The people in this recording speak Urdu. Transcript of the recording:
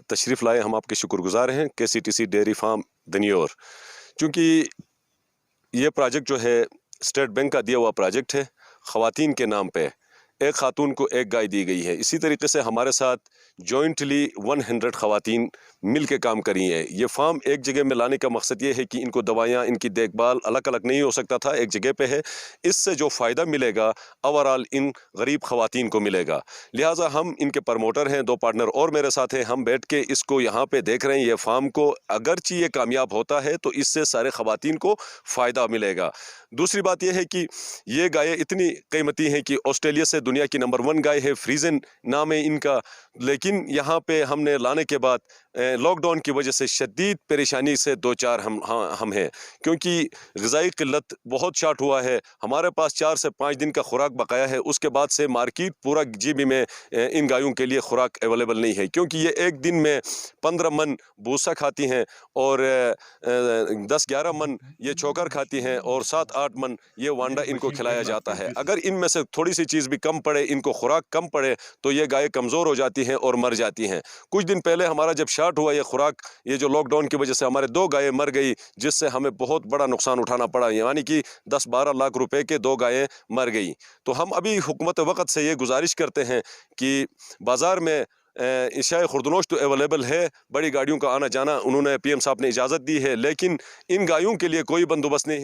تشریف لائے، ہم آپ کے شکر گزار ہیں KCTC ڈیری فارم دنیور، چونکہ یہ پروجیکٹ جو ہے اسٹیٹ بینک کا دیا ہوا پروجیکٹ ہے، خواتین کے نام پہ ایک خاتون کو ایک گائے دی گئی ہے۔ اسی طریقے سے ہمارے ساتھ جوائنٹلی 100 خواتین مل کے کام کری ہیں۔ یہ فارم ایک جگہ میں لانے کا مقصد یہ ہے کہ ان کو دوائیاں، ان کی دیکھ بھال الگ الگ نہیں ہو سکتا تھا، ایک جگہ پہ ہے۔ اس سے جو فائدہ ملے گا اوورال ان غریب خواتین کو ملے گا، لہٰذا ہم ان کے پروموٹر ہیں، 2 پارٹنر اور میرے ساتھ ہیں۔ ہم بیٹھ کے اس کو یہاں پہ دیکھ رہے ہیں، یہ فارم کو اگرچہ یہ کامیاب ہوتا ہے تو اس سے سارے خواتین کو فائدہ ملے گا۔ دوسری بات یہ ہے کہ یہ گائے اتنی قیمتی ہیں کہ آسٹریلیا سے دنیا کی نمبر 1 گائے ہے، فریزن نام ہے ان کا، لیکن یہاں پہ ہم نے لانے کے بعد لاک ڈاؤن کی وجہ سے شدید پریشانی سے 2-4 ہم ہیں، کیونکہ غذائی قلت بہت شارٹ ہوا ہے۔ ہمارے پاس 4 سے 5 دن کا خوراک بقایا ہے، اس کے بعد سے مارکیٹ پورا GB میں ان گایوں کے لیے خوراک اویلیبل نہیں ہے، کیونکہ یہ ایک دن میں 15 من بھوسا کھاتی ہیں اور 10-11 من یہ چوکر کھاتی ہیں اور 7-8 من یہ وانڈا ان کو کھلایا جاتا ہے۔ اگر ان میں سے تھوڑی سی چیز بھی کم پڑے، ان کو خوراک کم پڑے تو یہ گائے کمزور ہو جاتی ہیں اور مر جاتی ہیں۔ کچھ دن پہلے ہمارا جب شارٹ ہوا یہ خوراک، یہ جو لاک ڈاؤن کی وجہ سے ہمارے 2 گائیں مر گئی، جس سے ہمیں بہت بڑا نقصان اٹھانا پڑا، یعنی کہ 10-12 لاکھ روپے کے 2 گائیں مر گئی۔ تو ہم ابھی حکومت وقت سے یہ گزارش کرتے ہیں کہ بازار میں اشیاء خوردنوش تو اویلیبل ہے، بڑی گاڑیوں کا آنا جانا انہوں نے PM صاحب نے اجازت دی ہے، لیکن ان گایوں کے لیے کوئی بندوبست نہیں۔